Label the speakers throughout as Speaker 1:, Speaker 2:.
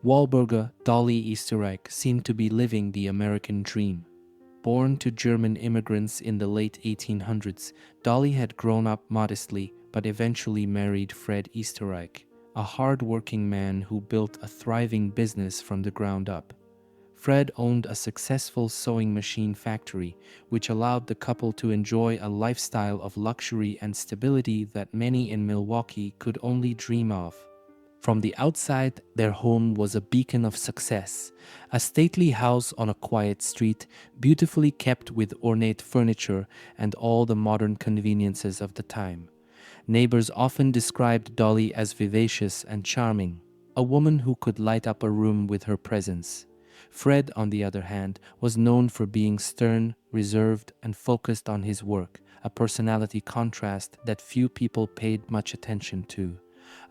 Speaker 1: Walburga, Dolly Oesterreich, seemed to be living the American dream. Born to German immigrants in the late 1800s, Dolly had grown up modestly but eventually married Fred Oesterreich, a hard-working man who built a thriving business from the ground up. Fred owned a successful sewing machine factory, which allowed the couple to enjoy a lifestyle of luxury and stability that many in Milwaukee could only dream of. From the outside, their home was a beacon of success, a stately house on a quiet street, beautifully kept with ornate furniture and all the modern conveniences of the time. Neighbors often described Dolly as vivacious and charming, a woman who could light up a room with her presence. Fred, on the other hand, was known for being stern, reserved, and focused on his work, a personality contrast that few people paid much attention to.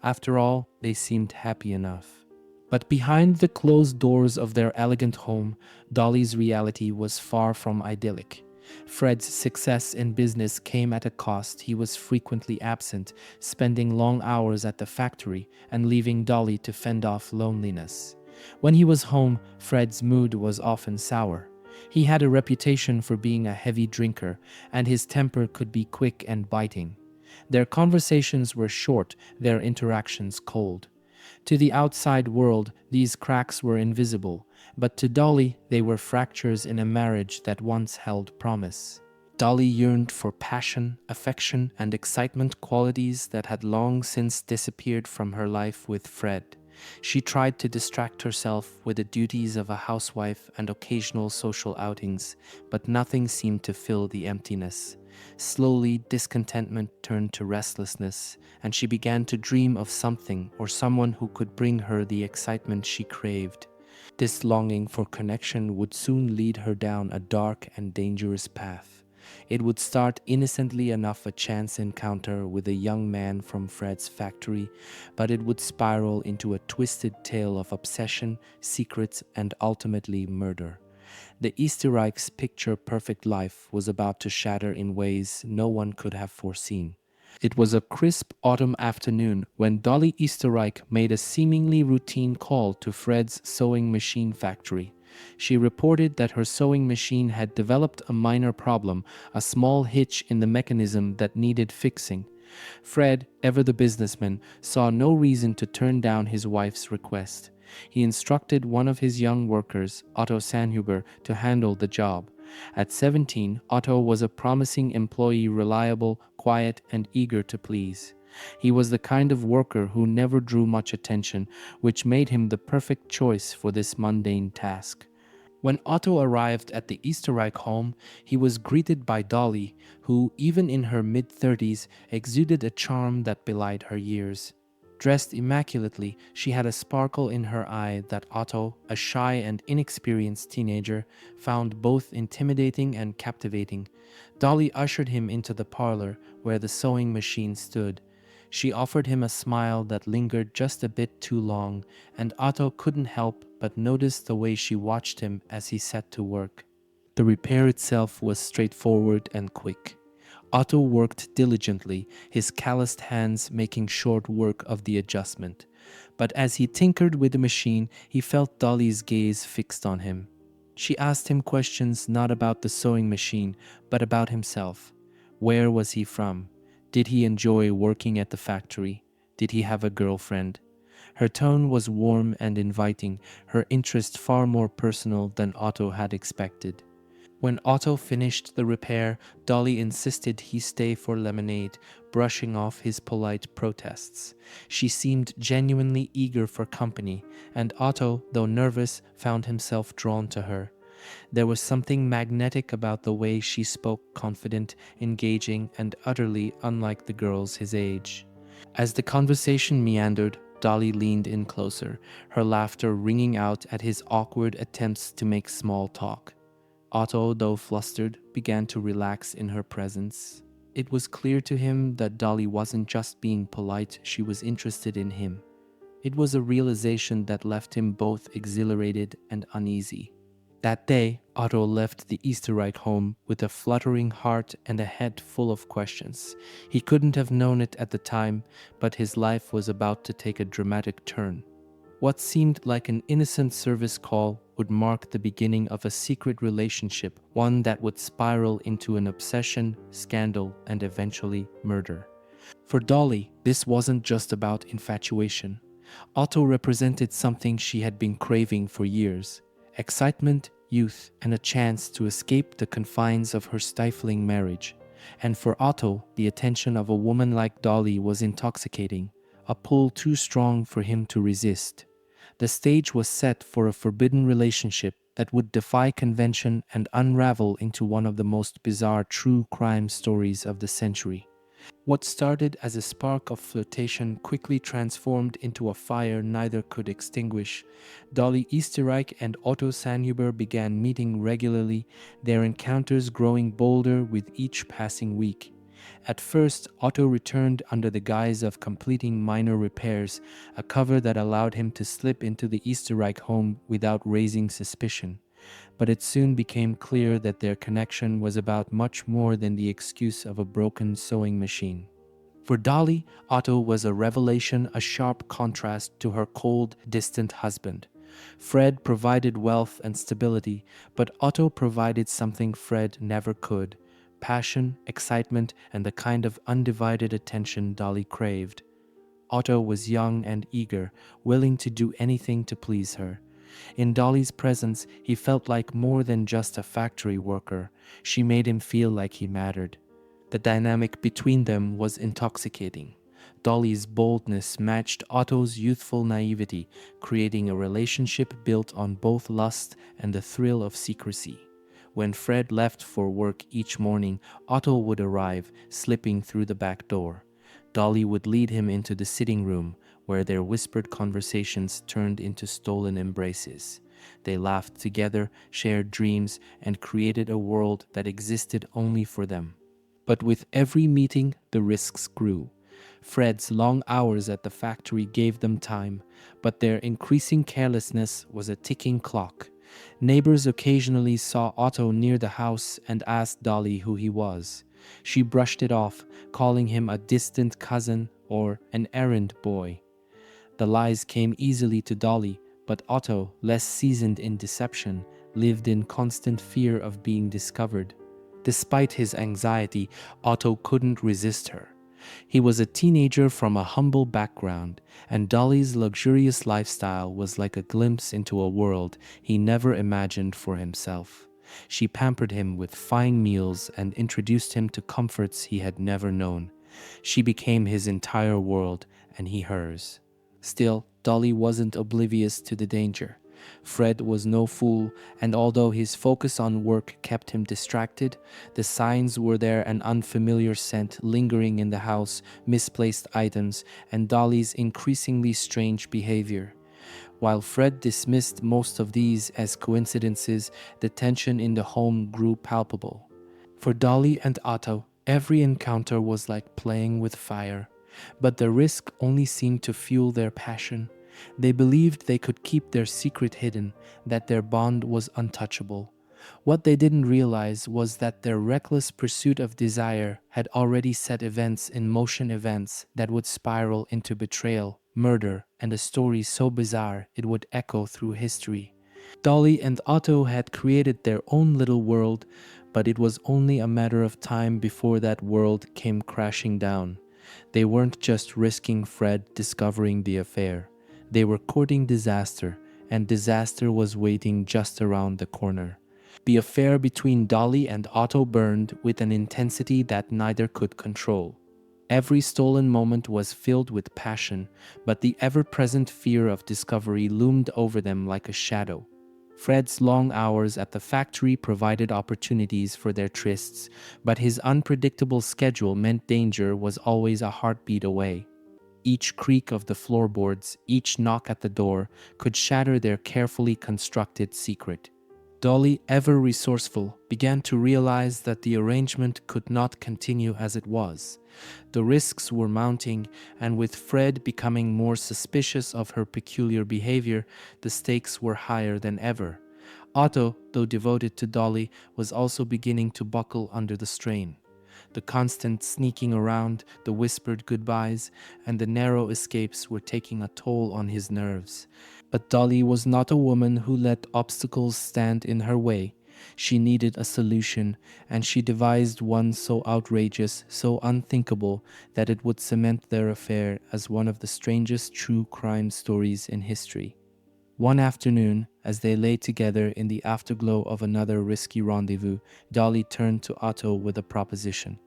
Speaker 1: After all, they seemed happy enough. But behind the closed doors of their elegant home, Dolly's reality was far from idyllic. Fred's success in business came at a cost. He was frequently absent, spending long hours at the factory and leaving Dolly to fend off loneliness. When he was home, Fred's mood was often sour. He had a reputation for being a heavy drinker, and his temper could be quick and biting. Their conversations were short, their interactions cold. To the outside world, these cracks were invisible, but to Dolly, they were fractures in a marriage that once held promise. Dolly yearned for passion, affection, and excitement, qualities that had long since disappeared from her life with Fred. She tried to distract herself with the duties of a housewife and occasional social outings, but nothing seemed to fill the emptiness. Slowly, discontentment turned to restlessness, and she began to dream of something or someone who could bring her the excitement she craved. This longing for connection would soon lead her down a dark and dangerous path. It would start innocently enough, a chance encounter with a young man from Fred's factory, but it would spiral into a twisted tale of obsession, secrets, and ultimately murder. The Oesterreich's picture-perfect life was about to shatter in ways no one could have foreseen. It was a crisp autumn afternoon when Dolly Oesterreich made a seemingly routine call to Fred's sewing machine factory. She reported that her sewing machine had developed a minor problem, a small hitch in the mechanism that needed fixing. Fred, ever the businessman, saw no reason to turn down his wife's request. He instructed one of his young workers, Otto Sanhuber, to handle the job. At 17, Otto was a promising employee, reliable, quiet, and eager to please. He was the kind of worker who never drew much attention, which made him the perfect choice for this mundane task. When Otto arrived at the Oesterreich home, he was greeted by Dolly, who, even in her mid-30s, exuded a charm that belied her years. Dressed immaculately, she had a sparkle in her eye that Otto, a shy and inexperienced teenager, found both intimidating and captivating. Dolly ushered him into the parlor, where the sewing machine stood. She offered him a smile that lingered just a bit too long, and Otto couldn't help but notice the way she watched him as he set to work. The repair itself was straightforward and quick. Otto worked diligently, his calloused hands making short work of the adjustment. But as he tinkered with the machine, he felt Dolly's gaze fixed on him. She asked him questions not about the sewing machine, but about himself. Where was he from? Did he enjoy working at the factory? Did he have a girlfriend? Her tone was warm and inviting, her interest far more personal than Otto had expected. When Otto finished the repair, Dolly insisted he stay for lemonade, brushing off his polite protests. She seemed genuinely eager for company, and Otto, though nervous, found himself drawn to her. There was something magnetic about the way she spoke, confident, engaging, and utterly unlike the girls his age. As the conversation meandered, Dolly leaned in closer, her laughter ringing out at his awkward attempts to make small talk. Otto, though flustered, began to relax in her presence. It was clear to him that Dolly wasn't just being polite, she was interested in him. It was a realization that left him both exhilarated and uneasy. That day, Otto left the Oesterreich home with a fluttering heart and a head full of questions. He couldn't have known it at the time, but his life was about to take a dramatic turn. What seemed like an innocent service call would mark the beginning of a secret relationship, one that would spiral into an obsession, scandal, and eventually murder. For Dolly, this wasn't just about infatuation. Otto represented something she had been craving for years: excitement, youth, and a chance to escape the confines of her stifling marriage. And for Otto, the attention of a woman like Dolly was intoxicating, a pull too strong for him to resist. The stage was set for a forbidden relationship that would defy convention and unravel into one of the most bizarre true crime stories of the century. What started as a spark of flirtation quickly transformed into a fire neither could extinguish. Dolly Oesterreich and Otto Sanhuber began meeting regularly, their encounters growing bolder with each passing week. At first, Otto returned under the guise of completing minor repairs, a cover that allowed him to slip into the Oesterreich home without raising suspicion. But it soon became clear that their connection was about much more than the excuse of a broken sewing machine. For Dolly, Otto was a revelation, a sharp contrast to her cold, distant husband. Fred provided wealth and stability, but Otto provided something Fred never could: passion, excitement, and the kind of undivided attention Dolly craved. Otto was young and eager, willing to do anything to please her. In Dolly's presence, he felt like more than just a factory worker. She made him feel like he mattered. The dynamic between them was intoxicating. Dolly's boldness matched Otto's youthful naivety, creating a relationship built on both lust and the thrill of secrecy. When Fred left for work each morning, Otto would arrive, slipping through the back door. Dolly would lead him into the sitting room, where their whispered conversations turned into stolen embraces. They laughed together, shared dreams, and created a world that existed only for them. But with every meeting, the risks grew. Fred's long hours at the factory gave them time, but their increasing carelessness was a ticking clock. Neighbors occasionally saw Otto near the house and asked Dolly who he was. She brushed it off, calling him a distant cousin or an errand boy. The lies came easily to Dolly, but Otto, less seasoned in deception, lived in constant fear of being discovered. Despite his anxiety, Otto couldn't resist her. He was a teenager from a humble background, and Dolly's luxurious lifestyle was like a glimpse into a world he never imagined for himself. She pampered him with fine meals and introduced him to comforts he had never known. She became his entire world, and he hers. Still, Dolly wasn't oblivious to the danger. Fred was no fool, and although his focus on work kept him distracted, the signs were there: an unfamiliar scent lingering in the house, misplaced items, and Dolly's increasingly strange behavior. While Fred dismissed most of these as coincidences, the tension in the home grew palpable. For Dolly and Otto, every encounter was like playing with fire, but the risk only seemed to fuel their passion. They believed they could keep their secret hidden, that their bond was untouchable. What they didn't realize was that their reckless pursuit of desire had already set events in motion, events that would spiral into betrayal, murder, and a story so bizarre it would echo through history. Dolly and Otto had created their own little world, but it was only a matter of time before that world came crashing down. They weren't just risking Fred discovering the affair. They were courting disaster, and disaster was waiting just around the corner. The affair between Dolly and Otto burned with an intensity that neither could control. Every stolen moment was filled with passion, but the ever-present fear of discovery loomed over them like a shadow. Fred's long hours at the factory provided opportunities for their trysts, but his unpredictable schedule meant danger was always a heartbeat away. Each creak of the floorboards, each knock at the door, could shatter their carefully constructed secret. Dolly, ever resourceful, began to realize that the arrangement could not continue as it was. The risks were mounting, and with Fred becoming more suspicious of her peculiar behavior, the stakes were higher than ever. Otto, though devoted to Dolly, was also beginning to buckle under the strain. The constant sneaking around, the whispered goodbyes, and the narrow escapes were taking a toll on his nerves. But Dolly was not a woman who let obstacles stand in her way. She needed a solution, and she devised one so outrageous, so unthinkable, that it would cement their affair as one of the strangest true crime stories in history. One afternoon, as they lay together in the afterglow of another risky rendezvous, Dolly turned to Otto with a proposition.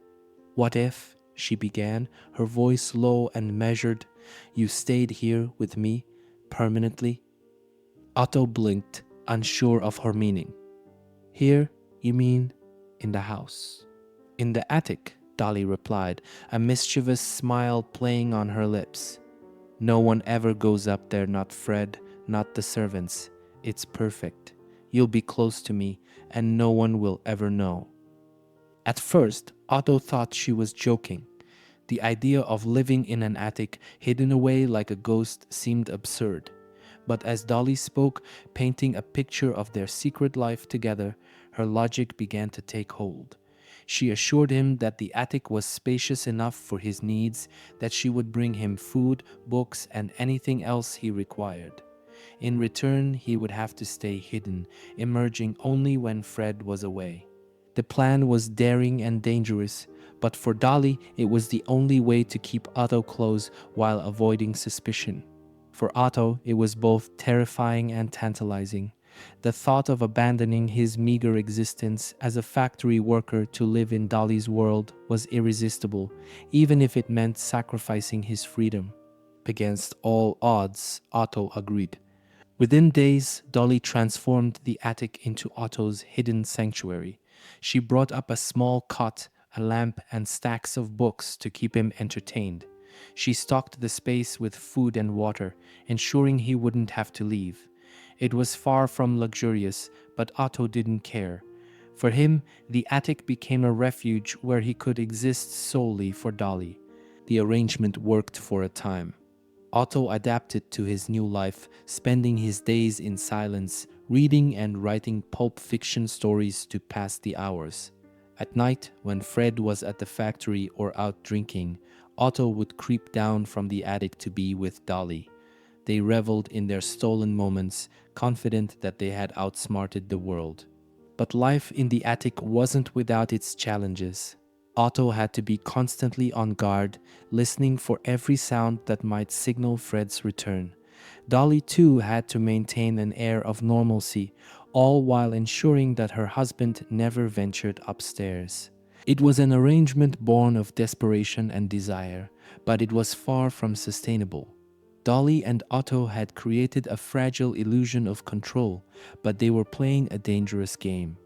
Speaker 1: "What if," she began, her voice low and measured, "you stayed here with me, permanently?" Otto blinked, unsure of her meaning. "Here, you mean, in the house?" "In the attic," Dolly replied, a mischievous smile playing on her lips. "No one ever goes up there, not Fred, not the servants. It's perfect. You'll be close to me, and no one will ever know." At first, Otto thought she was joking. The idea of living in an attic, hidden away like a ghost, seemed absurd. But as Dolly spoke, painting a picture of their secret life together, her logic began to take hold. She assured him that the attic was spacious enough for his needs, that she would bring him food, books, and anything else he required. In return, he would have to stay hidden, emerging only when Fred was away. The plan was daring and dangerous, but for Dolly, it was the only way to keep Otto close while avoiding suspicion. For Otto, it was both terrifying and tantalizing. The thought of abandoning his meager existence as a factory worker to live in Dolly's world was irresistible, even if it meant sacrificing his freedom. Against all odds, Otto agreed. Within days, Dolly transformed the attic into Otto's hidden sanctuary. She brought up a small cot, a lamp, and stacks of books to keep him entertained. She stocked the space with food and water, ensuring he wouldn't have to leave. It was far from luxurious, but Otto didn't care. For him, the attic became a refuge where he could exist solely for Dolly. The arrangement worked for a time. Otto adapted to his new life, spending his days in silence, reading and writing pulp fiction stories to pass the hours. At night, when Fred was at the factory or out drinking, Otto would creep down from the attic to be with Dolly. They reveled in their stolen moments, confident that they had outsmarted the world. But life in the attic wasn't without its challenges. Otto had to be constantly on guard, listening for every sound that might signal Fred's return. Dolly, too, had to maintain an air of normalcy, all while ensuring that her husband never ventured upstairs. It was an arrangement born of desperation and desire, but it was far from sustainable. Dolly and Otto had created a fragile illusion of control, but they were playing a dangerous game.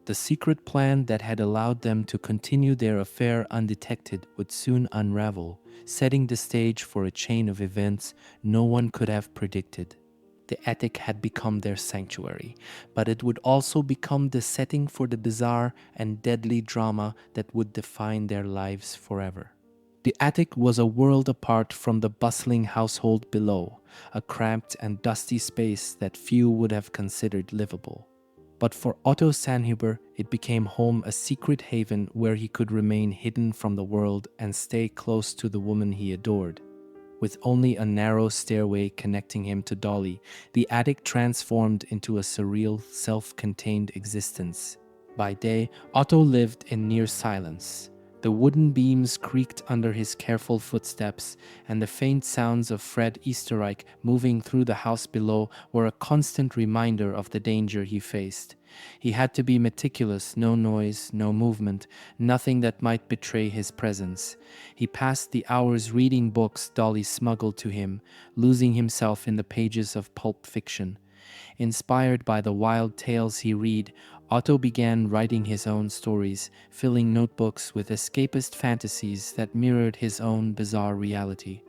Speaker 1: The secret plan that had allowed them to continue their affair undetected would soon unravel, setting the stage for a chain of events no one could have predicted. The attic had become their sanctuary, but it would also become the setting for the bizarre and deadly drama that would define their lives forever. The attic was a world apart from the bustling household below, a cramped and dusty space that few would have considered livable. But for Otto Sanhuber, it became home, a secret haven where he could remain hidden from the world and stay close to the woman he adored. With only a narrow stairway connecting him to Dolly, the attic transformed into a surreal, self-contained existence. By day, Otto lived in near silence. The wooden beams creaked under his careful footsteps, and the faint sounds of Fred Oesterreich moving through the house below were a constant reminder of the danger he faced. He had to be meticulous, no noise, no movement, nothing that might betray his presence. He passed the hours reading books Dolly smuggled to him, losing himself in the pages of pulp fiction. Inspired by the wild tales he read, Otto began writing his own stories, filling notebooks with escapist fantasies that mirrored his own bizarre reality.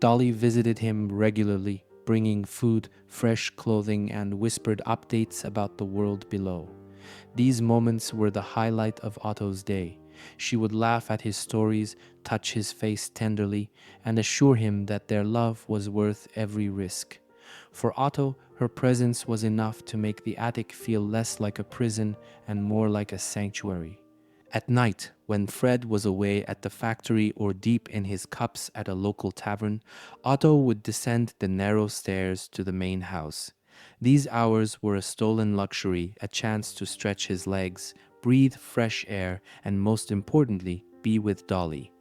Speaker 1: Dolly visited him regularly, bringing food, fresh clothing, and whispered updates about the world below. These moments were the highlight of Otto's day. She would laugh at his stories, touch his face tenderly, and assure him that their love was worth every risk. For Otto, her presence was enough to make the attic feel less like a prison and more like a sanctuary. At night, when Fred was away at the factory or deep in his cups at a local tavern, Otto would descend the narrow stairs to the main house. These hours were a stolen luxury, a chance to stretch his legs, breathe fresh air, and most importantly, be with Dolly.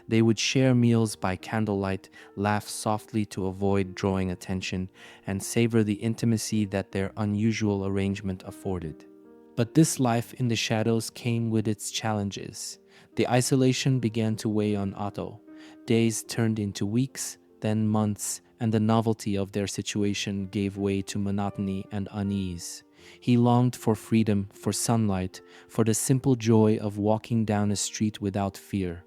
Speaker 1: They would share meals by candlelight, laugh softly to avoid drawing attention, and savor the intimacy that their unusual arrangement afforded. But this life in the shadows came with its challenges. The isolation began to weigh on Otto. Days turned into weeks, then months, and the novelty of their situation gave way to monotony and unease. He longed for freedom, for sunlight, for the simple joy of walking down a street without fear.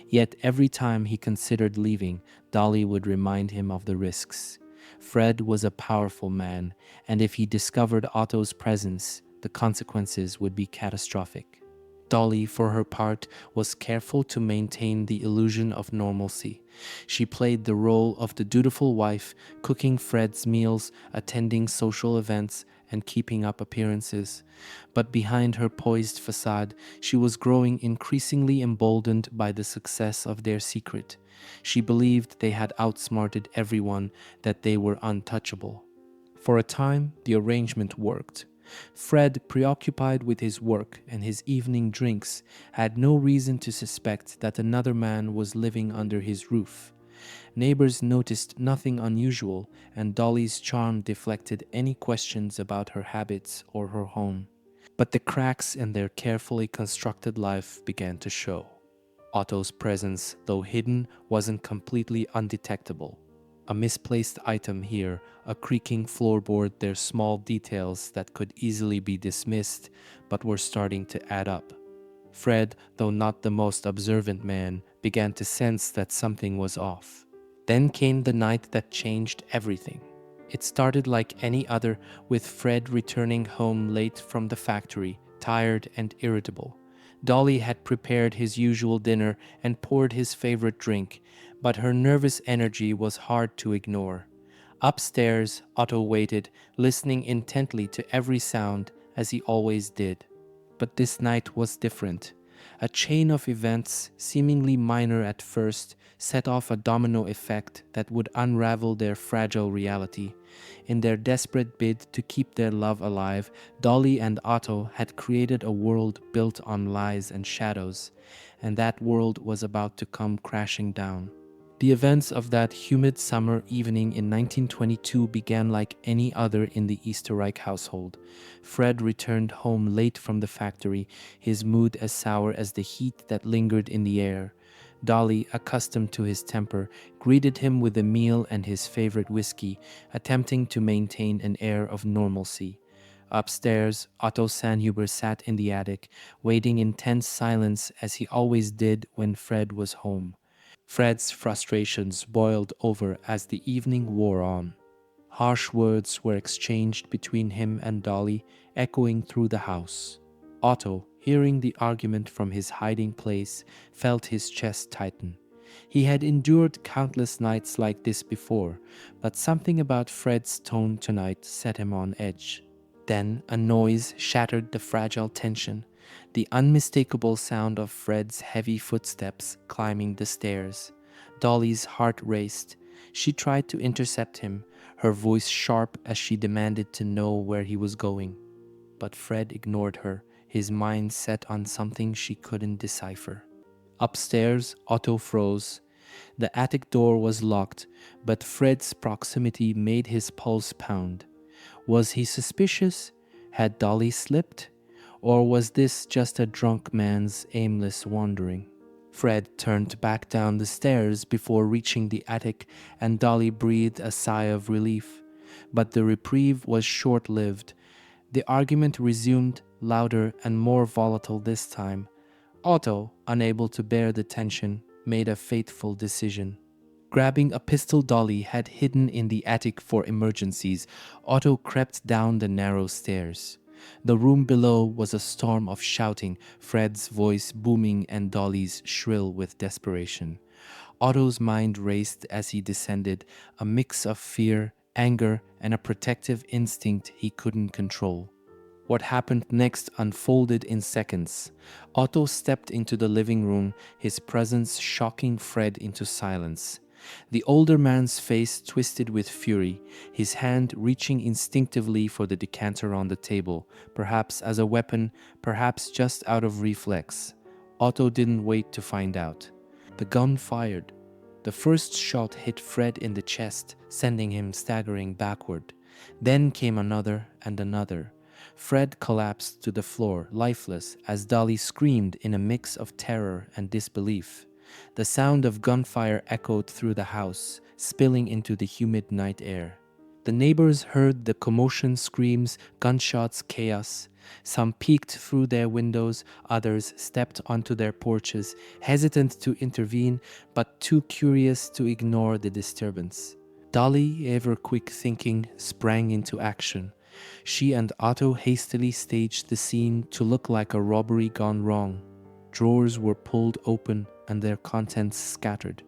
Speaker 1: Yet every time he considered leaving, Dolly would remind him of the risks. Fred was a powerful man, and if he discovered Otto's presence, the consequences would be catastrophic. Dolly, for her part, was careful to maintain the illusion of normalcy. She played the role of the dutiful wife, cooking Fred's meals, attending social events, and keeping up appearances. But behind her poised facade, she was growing increasingly emboldened by the success of their secret. She believed they had outsmarted everyone, that they were untouchable. For a time, the arrangement worked. Fred, preoccupied with his work and his evening drinks, had no reason to suspect that another man was living under his roof. Neighbors noticed nothing unusual, and Dolly's charm deflected any questions about her habits or her home. But the cracks in their carefully constructed life began to show. Otto's presence, though hidden, wasn't completely undetectable. A misplaced item here, a creaking floorboard, there's small details that could easily be dismissed, but were starting to add up. Fred, though not the most observant man, began to sense that something was off. Then came the night that changed everything. It started like any other, with Fred returning home late from the factory, tired and irritable. Dolly had prepared his usual dinner and poured his favorite drink, but her nervous energy was hard to ignore. Upstairs, Otto waited, listening intently to every sound, as he always did. But this night was different. A chain of events, seemingly minor at first, set off a domino effect that would unravel their fragile reality. In their desperate bid to keep their love alive, Dolly and Otto had created a world built on lies and shadows, and that world was about to come crashing down. The events of that humid summer evening in 1922 began like any other in the Oesterreich household. Fred returned home late from the factory, his mood as sour as the heat that lingered in the air. Dolly, accustomed to his temper, greeted him with a meal and his favorite whiskey, attempting to maintain an air of normalcy. Upstairs, Otto Sanhuber sat in the attic, waiting in tense silence as he always did when Fred was home. Fred's frustrations boiled over as the evening wore on. Harsh words were exchanged between him and Dolly, echoing through the house. Otto, hearing the argument from his hiding place, felt his chest tighten. He had endured countless nights like this before, but something about Fred's tone tonight set him on edge. Then a noise shattered the fragile tension, the unmistakable sound of Fred's heavy footsteps climbing the stairs. Dolly's heart raced. She tried to intercept him, her voice sharp as she demanded to know where he was going. But Fred ignored her, his mind set on something she couldn't decipher. Upstairs, Otto froze. The attic door was locked, but Fred's proximity made his pulse pound. Was he suspicious? Had Dolly slipped? Or was this just a drunk man's aimless wandering? Fred turned back down the stairs before reaching the attic, and Dolly breathed a sigh of relief. But the reprieve was short-lived. The argument resumed, louder and more volatile this time. Otto, unable to bear the tension, made a fateful decision. Grabbing a pistol Dolly had hidden in the attic for emergencies, Otto crept down the narrow stairs. The room below was a storm of shouting, Fred's voice booming and Dolly's shrill with desperation. Otto's mind raced as he descended, a mix of fear, anger, and a protective instinct he couldn't control. What happened next unfolded in seconds. Otto stepped into the living room, his presence shocking Fred into silence. The older man's face twisted with fury, his hand reaching instinctively for the decanter on the table, perhaps as a weapon, perhaps just out of reflex. Otto didn't wait to find out. The gun fired. The first shot hit Fred in the chest, sending him staggering backward. Then came another and another. Fred collapsed to the floor, lifeless, as Dolly screamed in a mix of terror and disbelief. The sound of gunfire echoed through the house, spilling into the humid night air. The neighbors heard the commotion, screams, gunshots, chaos. Some peeked through their windows, others stepped onto their porches, hesitant to intervene but too curious to ignore the disturbance. Dolly, ever quick thinking, sprang into action. She and Otto hastily staged the scene to look like a robbery gone wrong. Drawers were pulled open and their contents scattered.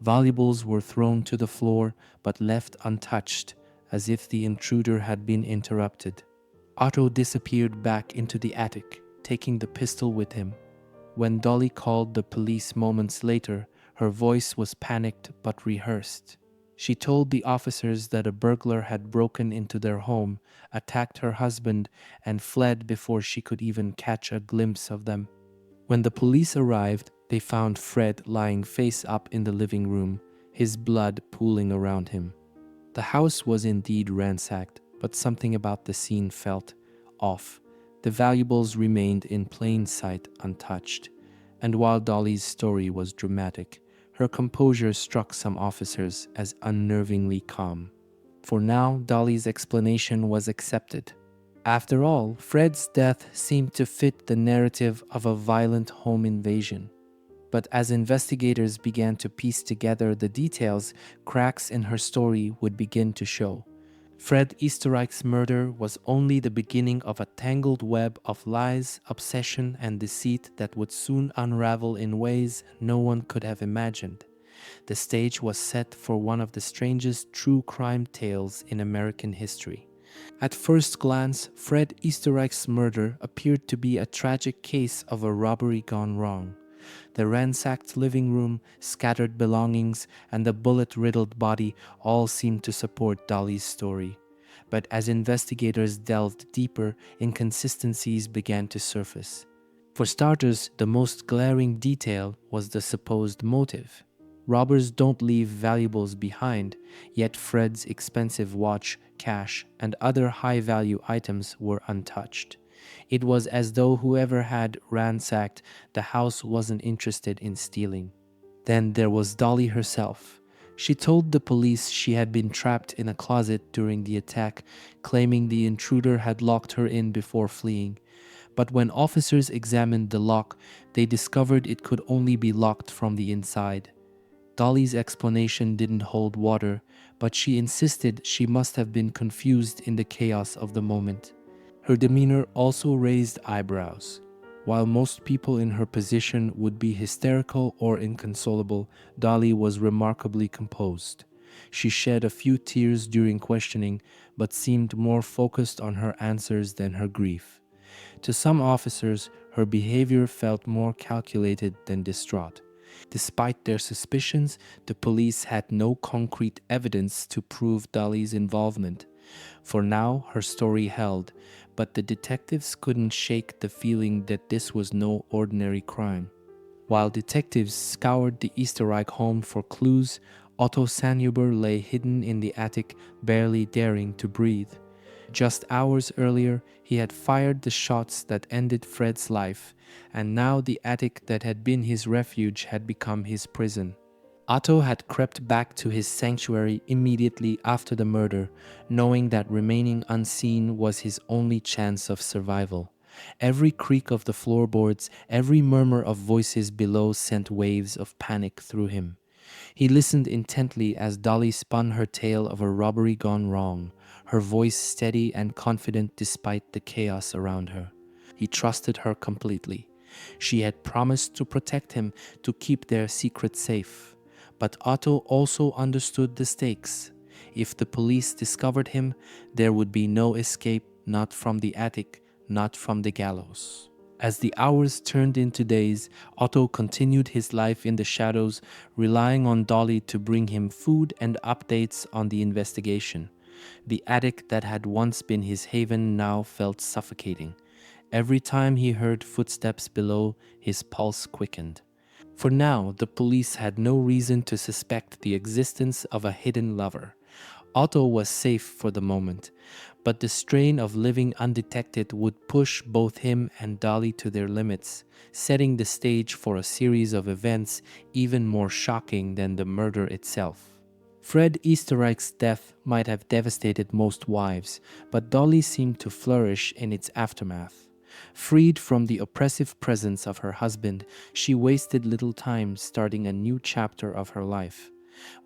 Speaker 1: Valuables were thrown to the floor but left untouched, as if the intruder had been interrupted. Otto disappeared back into the attic, taking the pistol with him. When Dolly called the police moments later, her voice was panicked but rehearsed. She told the officers that a burglar had broken into their home, attacked her husband, and fled before she could even catch a glimpse of them. When the police arrived, they found Fred lying face up in the living room, his blood pooling around him. The house was indeed ransacked, but something about the scene felt off. The valuables remained in plain sight untouched. And while Dolly's story was dramatic, her composure struck some officers as unnervingly calm. For now, Dolly's explanation was accepted. After all, Fred's death seemed to fit the narrative of a violent home invasion. But as investigators began to piece together the details, cracks in her story would begin to show. Fred Oesterreich's murder was only the beginning of a tangled web of lies, obsession, and deceit that would soon unravel in ways no one could have imagined. The stage was set for one of the strangest true crime tales in American history. At first glance, Fred Oesterreich's murder appeared to be a tragic case of a robbery gone wrong. The ransacked living room, scattered belongings, and the bullet-riddled body all seemed to support Dolly's story. But as investigators delved deeper, inconsistencies began to surface. For starters, the most glaring detail was the supposed motive. Robbers don't leave valuables behind, yet Fred's expensive watch, cash, and other high-value items were untouched. It was as though whoever had ransacked the house wasn't interested in stealing. Then there was Dolly herself. She told the police she had been trapped in a closet during the attack, claiming the intruder had locked her in before fleeing. But when officers examined the lock, they discovered it could only be locked from the inside. Dolly's explanation didn't hold water, but she insisted she must have been confused in the chaos of the moment. Her demeanor also raised eyebrows. While most people in her position would be hysterical or inconsolable, Dolly was remarkably composed. She shed a few tears during questioning, but seemed more focused on her answers than her grief. To some officers, her behavior felt more calculated than distraught. Despite their suspicions, the police had no concrete evidence to prove Dolly's involvement. For now, her story held, but the detectives couldn't shake the feeling that this was no ordinary crime. While detectives scoured the Oesterreich home for clues, Otto Sanhuber lay hidden in the attic, barely daring to breathe. Just hours earlier, he had fired the shots that ended Fred's life, and now the attic that had been his refuge had become his prison. Otto had crept back to his sanctuary immediately after the murder, knowing that remaining unseen was his only chance of survival. Every creak of the floorboards, every murmur of voices below sent waves of panic through him. He listened intently as Dolly spun her tale of a robbery gone wrong, her voice steady and confident despite the chaos around her. He trusted her completely. She had promised to protect him, to keep their secret safe. But Otto also understood the stakes. If the police discovered him, there would be no escape, not from the attic, not from the gallows. As the hours turned into days, Otto continued his life in the shadows, relying on Dolly to bring him food and updates on the investigation. The attic that had once been his haven now felt suffocating. Every time he heard footsteps below, his pulse quickened. For now, the police had no reason to suspect the existence of a hidden lover. Otto was safe for the moment, but the strain of living undetected would push both him and Dolly to their limits, setting the stage for a series of events even more shocking than the murder itself. Fred Oesterreich's death might have devastated most wives, but Dolly seemed to flourish in its aftermath. Freed from the oppressive presence of her husband, she wasted little time starting a new chapter of her life.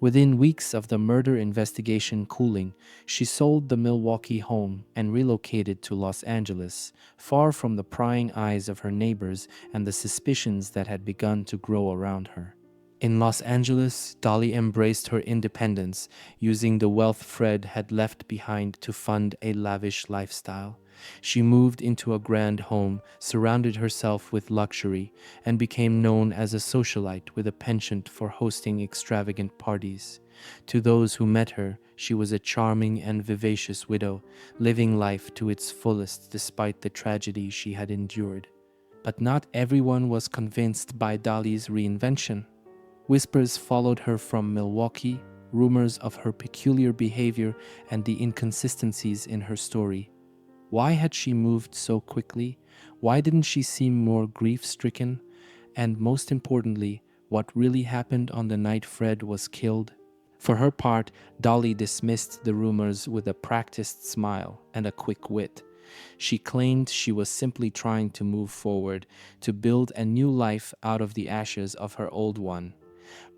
Speaker 1: Within weeks of the murder investigation cooling, she sold the Milwaukee home and relocated to Los Angeles, far from the prying eyes of her neighbors and the suspicions that had begun to grow around her. In Los Angeles, Dolly embraced her independence, using the wealth Fred had left behind to fund a lavish lifestyle. She moved into a grand home, surrounded herself with luxury, and became known as a socialite with a penchant for hosting extravagant parties. To those who met her, she was a charming and vivacious widow, living life to its fullest despite the tragedy she had endured. But not everyone was convinced by Dolly's reinvention. Whispers followed her from Milwaukee, rumors of her peculiar behavior and the inconsistencies in her story. Why had she moved so quickly? Why didn't she seem more grief-stricken? And most importantly, what really happened on the night Fred was killed? For her part, Dolly dismissed the rumors with a practiced smile and a quick wit. She claimed she was simply trying to move forward, to build a new life out of the ashes of her old one.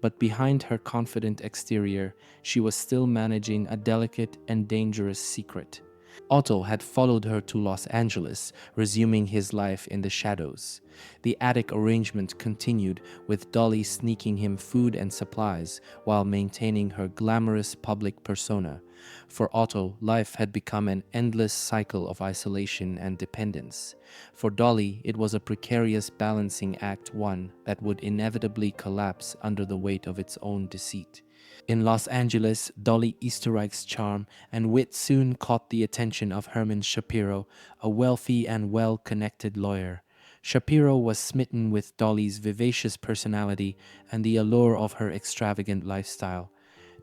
Speaker 1: But behind her confident exterior, she was still managing a delicate and dangerous secret. Otto had followed her to Los Angeles, resuming his life in the shadows. The attic arrangement continued, with Dolly sneaking him food and supplies while maintaining her glamorous public persona. For Otto, life had become an endless cycle of isolation and dependence. For Dolly, it was a precarious balancing act, one that would inevitably collapse under the weight of its own deceit. In Los Angeles, Dolly Oesterreich's charm and wit soon caught the attention of Herman Shapiro, a wealthy and well-connected lawyer. Shapiro was smitten with Dolly's vivacious personality and the allure of her extravagant lifestyle.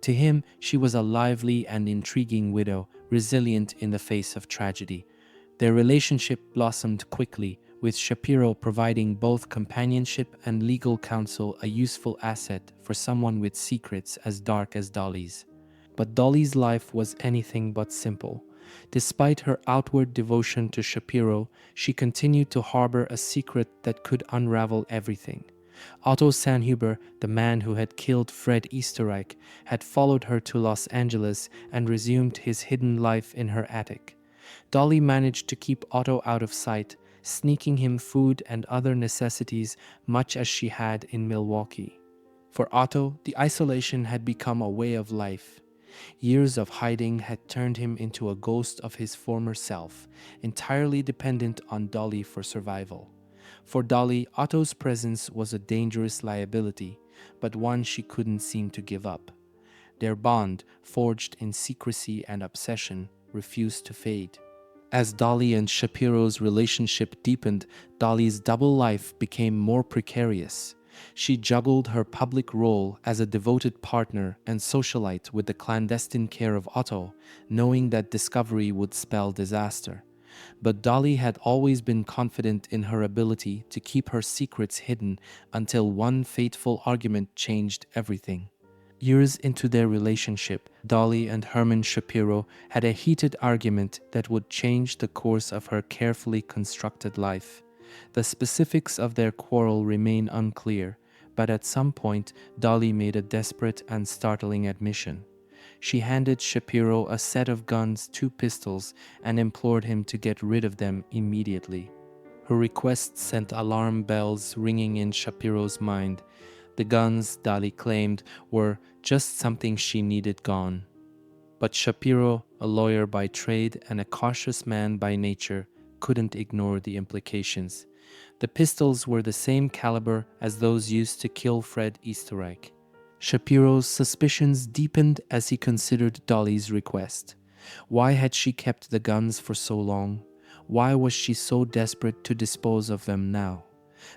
Speaker 1: To him, she was a lively and intriguing widow, resilient in the face of tragedy. Their relationship blossomed quickly, with Shapiro providing both companionship and legal counsel, a useful asset for someone with secrets as dark as Dolly's. But Dolly's life was anything but simple. Despite her outward devotion to Shapiro, she continued to harbor a secret that could unravel everything. Otto Sanhuber, the man who had killed Fred Oesterreich, had followed her to Los Angeles and resumed his hidden life in her attic. Dolly managed to keep Otto out of sight, sneaking him food and other necessities much as she had in Milwaukee. For Otto, the isolation had become a way of life. Years of hiding had turned him into a ghost of his former self, entirely dependent on Dolly for survival. For Dolly, Otto's presence was a dangerous liability, but one she couldn't seem to give up. Their bond, forged in secrecy and obsession, refused to fade. As Dolly and Shapiro's relationship deepened, Dolly's double life became more precarious. She juggled her public role as a devoted partner and socialite with the clandestine care of Otto, knowing that discovery would spell disaster. But Dolly had always been confident in her ability to keep her secrets hidden until one fateful argument changed everything. Years into their relationship, Dolly and Herman Shapiro had a heated argument that would change the course of her carefully constructed life. The specifics of their quarrel remain unclear, but at some point, Dolly made a desperate and startling admission. She handed Shapiro a set of guns, 2 pistols, and implored him to get rid of them immediately. Her request sent alarm bells ringing in Shapiro's mind. The guns, Dolly claimed, were just something she needed gone. But Shapiro, a lawyer by trade and a cautious man by nature, couldn't ignore the implications. The pistols were the same caliber as those used to kill Fred Oesterreich. Shapiro's suspicions deepened as he considered Dolly's request. Why had she kept the guns for so long? Why was she so desperate to dispose of them now?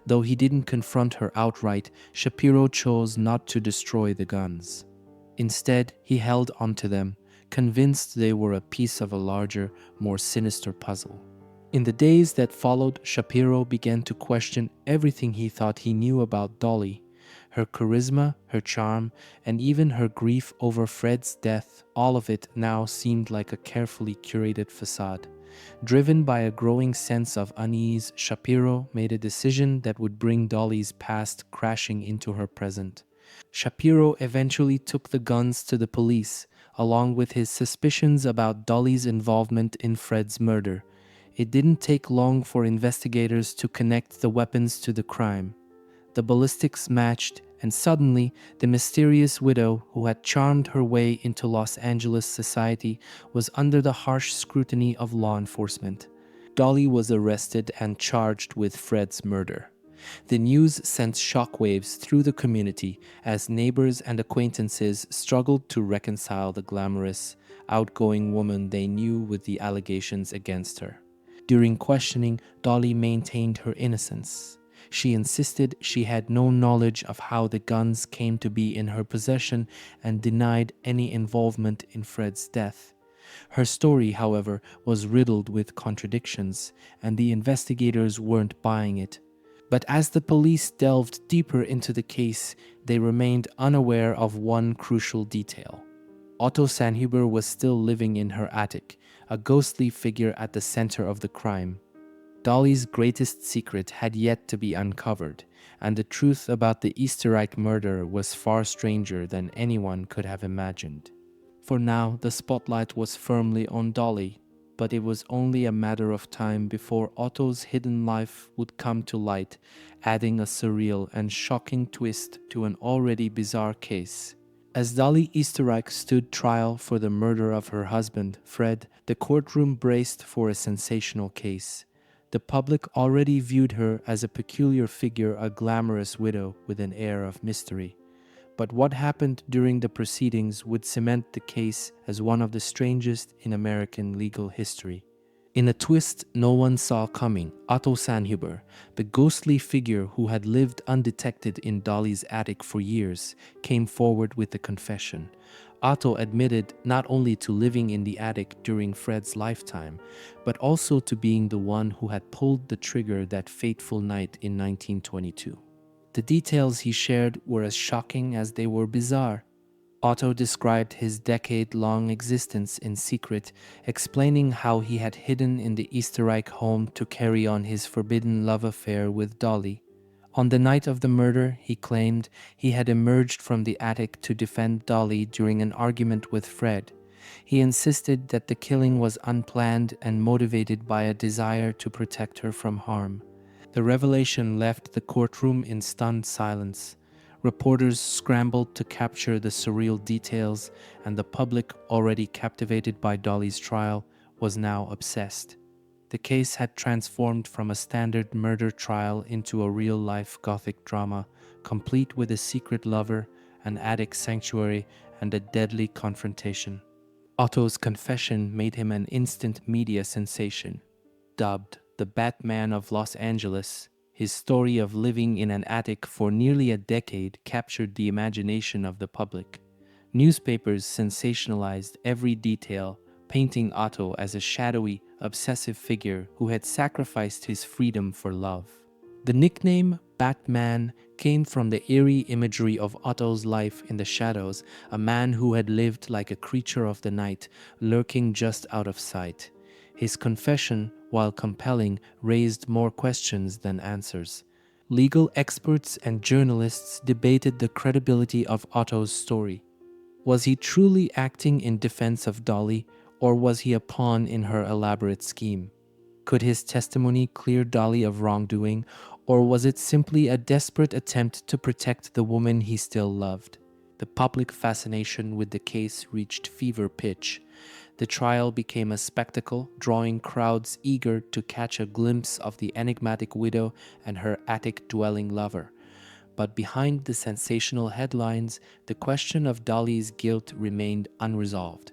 Speaker 1: Though he didn't confront her outright, Shapiro chose not to destroy the guns. Instead, he held onto them, convinced they were a piece of a larger, more sinister puzzle. In the days that followed, Shapiro began to question everything he thought he knew about Dolly. Her charisma, her charm, and even her grief over Fred's death, all of it now seemed like a carefully curated facade. Driven by a growing sense of unease, Shapiro made a decision that would bring Dolly's past crashing into her present. Shapiro eventually took the guns to the police, along with his suspicions about Dolly's involvement in Fred's murder. It didn't take long for investigators to connect the weapons to the crime. The ballistics matched, and suddenly, the mysterious widow who had charmed her way into Los Angeles society was under the harsh scrutiny of law enforcement. Dolly was arrested and charged with Fred's murder. The news sent shockwaves through the community as neighbors and acquaintances struggled to reconcile the glamorous, outgoing woman they knew with the allegations against her. During questioning, Dolly maintained her innocence. She insisted she had no knowledge of how the guns came to be in her possession and denied any involvement in Fred's death. Her story, however, was riddled with contradictions, and the investigators weren't buying it. But as the police delved deeper into the case, they remained unaware of one crucial detail. Otto Sanhuber was still living in her attic, a ghostly figure at the center of the crime. Dolly's greatest secret had yet to be uncovered, and the truth about the Oesterreich murder was far stranger than anyone could have imagined. For now, the spotlight was firmly on Dolly, but it was only a matter of time before Otto's hidden life would come to light, adding a surreal and shocking twist to an already bizarre case. As Dolly Oesterreich stood trial for the murder of her husband, Fred, the courtroom braced for a sensational case. The public already viewed her as a peculiar figure, a glamorous widow with an air of mystery. But what happened during the proceedings would cement the case as one of the strangest in American legal history. In a twist no one saw coming, Otto Sanhuber, the ghostly figure who had lived undetected in Dolly's attic for years, came forward with a confession. Otto admitted not only to living in the attic during Fred's lifetime, but also to being the one who had pulled the trigger that fateful night in 1922. The details he shared were as shocking as they were bizarre. Otto described his decade-long existence in secret, explaining how he had hidden in the Oesterreich home to carry on his forbidden love affair with Dolly. On the night of the murder, he claimed he had emerged from the attic to defend Dolly during an argument with Fred. He insisted that the killing was unplanned and motivated by a desire to protect her from harm. The revelation left the courtroom in stunned silence. Reporters scrambled to capture the surreal details, and the public, already captivated by Dolly's trial, was now obsessed. The case had transformed from a standard murder trial into a real-life Gothic drama, complete with a secret lover, an attic sanctuary, and a deadly confrontation. Otto's confession made him an instant media sensation. Dubbed the Batman of Los Angeles, his story of living in an attic for nearly a decade captured the imagination of the public. Newspapers sensationalized every detail, painting Otto as a shadowy, obsessive figure who had sacrificed his freedom for love. The nickname Batman came from the eerie imagery of Otto's life in the shadows, a man who had lived like a creature of the night, lurking just out of sight. His confession, while compelling, raised more questions than answers. Legal experts and journalists debated the credibility of Otto's story. Was he truly acting in defense of Dolly, or was he a pawn in her elaborate scheme? Could his testimony clear Dolly of wrongdoing, or was it simply a desperate attempt to protect the woman he still loved? The public fascination with the case reached fever pitch. The trial became a spectacle, drawing crowds eager to catch a glimpse of the enigmatic widow and her attic-dwelling lover. But behind the sensational headlines, the question of Dolly's guilt remained unresolved.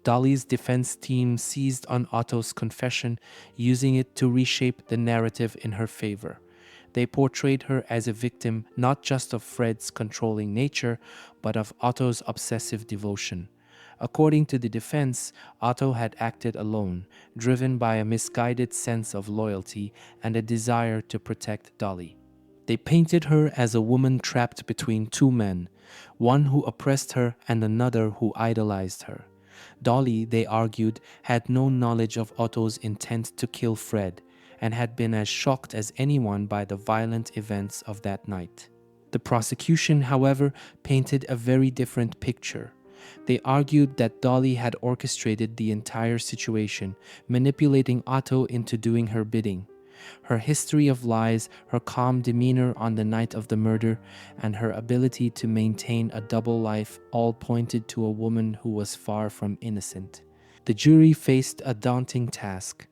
Speaker 1: Dolly's defense team seized on Otto's confession, using it to reshape the narrative in her favor. They portrayed her as a victim not just of Fred's controlling nature, but of Otto's obsessive devotion. According to the defense, Otto had acted alone, driven by a misguided sense of loyalty and a desire to protect Dolly. They painted her as a woman trapped between two men, one who oppressed her and another who idolized her. Dolly, they argued, had no knowledge of Otto's intent to kill Fred and had been as shocked as anyone by the violent events of that night. The prosecution, however, painted a very different picture. They argued that Dolly had orchestrated the entire situation, manipulating Otto into doing her bidding. Her history of lies, her calm demeanor on the night of the murder, and her ability to maintain a double life all pointed to a woman who was far from innocent. The jury faced a daunting task.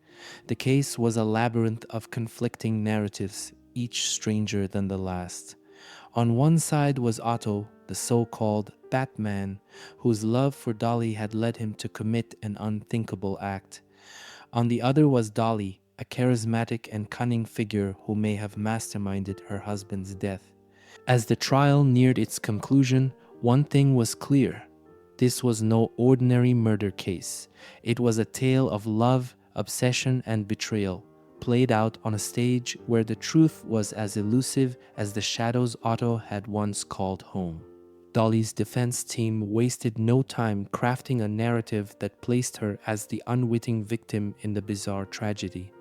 Speaker 1: The case was a labyrinth of conflicting narratives, each stranger than the last. On one side was Otto, the so-called Batman, whose love for Dolly had led him to commit an unthinkable act. On the other was Dolly, a charismatic and cunning figure who may have masterminded her husband's death. As the trial neared its conclusion, one thing was clear. This was no ordinary murder case. It was a tale of love, obsession, and betrayal, played out on a stage where the truth was as elusive as the shadows Otto had once called home. Dolly's defense team wasted no time crafting a narrative that placed her as the unwitting victim in the bizarre tragedy.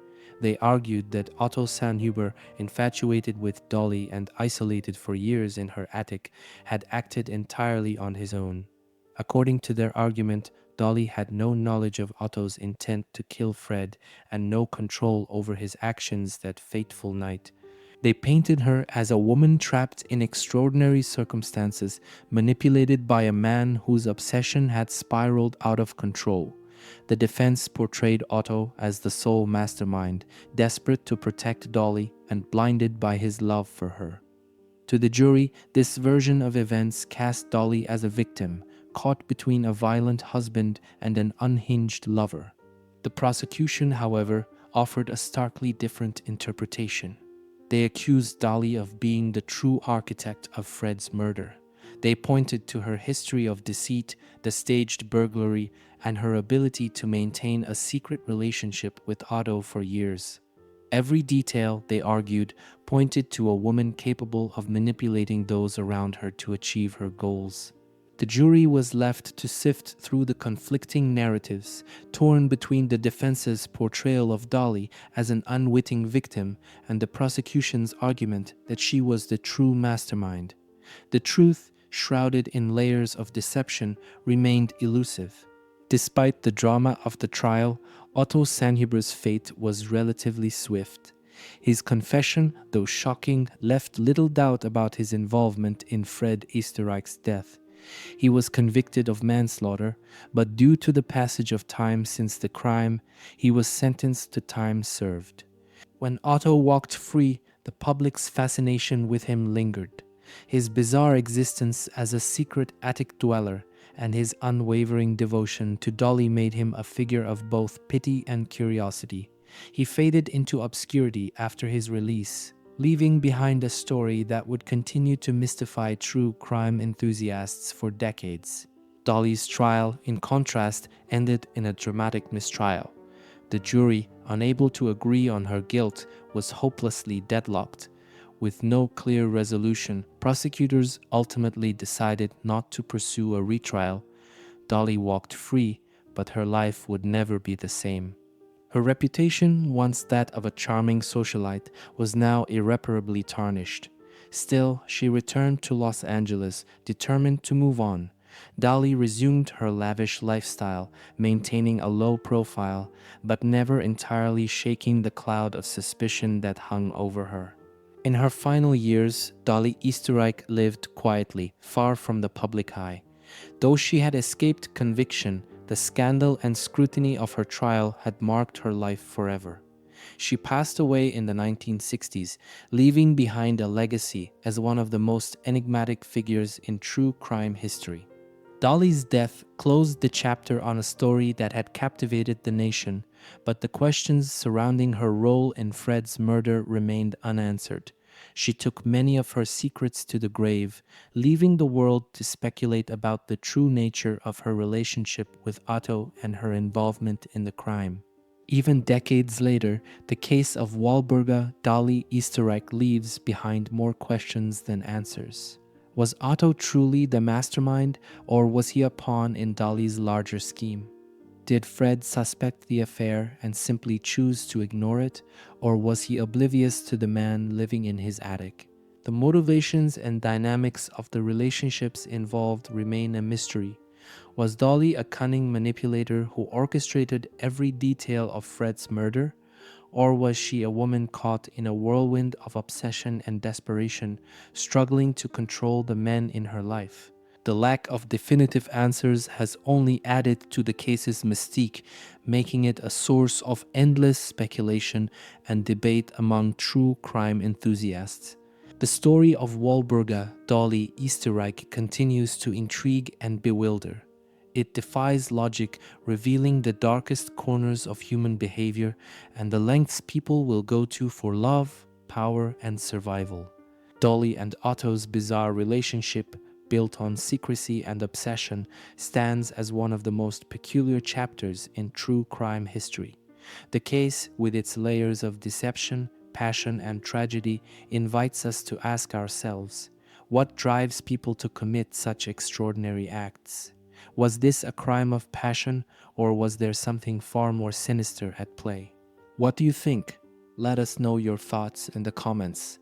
Speaker 1: They argued that Otto Sanhuber, infatuated with Dolly and isolated for years in her attic, had acted entirely on his own. According to their argument, Dolly had no knowledge of Otto's intent to kill Fred and no control over his actions that fateful night. They painted her as a woman trapped in extraordinary circumstances, manipulated by a man whose obsession had spiraled out of control. The defense portrayed Otto as the sole mastermind, desperate to protect Dolly and blinded by his love for her. To the jury, this version of events cast Dolly as a victim, caught between a violent husband and an unhinged lover. The prosecution, however, offered a starkly different interpretation. They accused Dolly of being the true architect of Fred's murder. They pointed to her history of deceit, the staged burglary, and her ability to maintain a secret relationship with Otto for years. Every detail, they argued, pointed to a woman capable of manipulating those around her to achieve her goals. The jury was left to sift through the conflicting narratives, torn between the defense's portrayal of Dolly as an unwitting victim and the prosecution's argument that she was the true mastermind. The truth, shrouded in layers of deception, remained elusive. Despite the drama of the trial, Otto Sanhuber's fate was relatively swift. His confession, though shocking, left little doubt about his involvement in Fred Oesterreich's death. He was convicted of manslaughter, but due to the passage of time since the crime, he was sentenced to time served. When Otto walked free, the public's fascination with him lingered. His bizarre existence as a secret attic dweller and his unwavering devotion to Dolly made him a figure of both pity and curiosity. He faded into obscurity after his release, leaving behind a story that would continue to mystify true crime enthusiasts for decades. Dolly's trial, in contrast, ended in a dramatic mistrial. The jury, unable to agree on her guilt, was hopelessly deadlocked. With no clear resolution, prosecutors ultimately decided not to pursue a retrial. Dolly walked free, but her life would never be the same. Her reputation, once that of a charming socialite, was now irreparably tarnished. Still, she returned to Los Angeles, determined to move on. Dolly resumed her lavish lifestyle, maintaining a low profile, but never entirely shaking the cloud of suspicion that hung over her. In her final years, Dolly Oesterreich lived quietly, far from the public eye. Though she had escaped conviction, the scandal and scrutiny of her trial had marked her life forever. She passed away in the 1960s, leaving behind a legacy as one of the most enigmatic figures in true crime history. Dolly's death closed the chapter on a story that had captivated the nation, but the questions surrounding her role in Fred's murder remained unanswered. She took many of her secrets to the grave, leaving the world to speculate about the true nature of her relationship with Otto and her involvement in the crime. Even decades later, the case of Walburga Dolly Oesterreich leaves behind more questions than answers. Was Otto truly the mastermind, or was he a pawn in Dolly's larger scheme? Did Fred suspect the affair and simply choose to ignore it, or was he oblivious to the man living in his attic? The motivations and dynamics of the relationships involved remain a mystery. Was Dolly a cunning manipulator who orchestrated every detail of Fred's murder? Or was she a woman caught in a whirlwind of obsession and desperation, struggling to control the men in her life? The lack of definitive answers has only added to the case's mystique, making it a source of endless speculation and debate among true crime enthusiasts. The story of Walburga Dolly Oesterreich continues to intrigue and bewilder. It defies logic, revealing the darkest corners of human behavior and the lengths people will go to for love, power, and survival. Dolly and Otto's bizarre relationship, built on secrecy and obsession, stands as one of the most peculiar chapters in true crime history. The case, with its layers of deception, passion, and tragedy, invites us to ask ourselves, what drives people to commit such extraordinary acts? Was this a crime of passion, or was there something far more sinister at play? What do you think? Let us know your thoughts in the comments.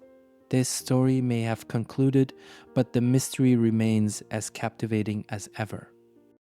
Speaker 1: This story may have concluded, but the mystery remains as captivating as ever.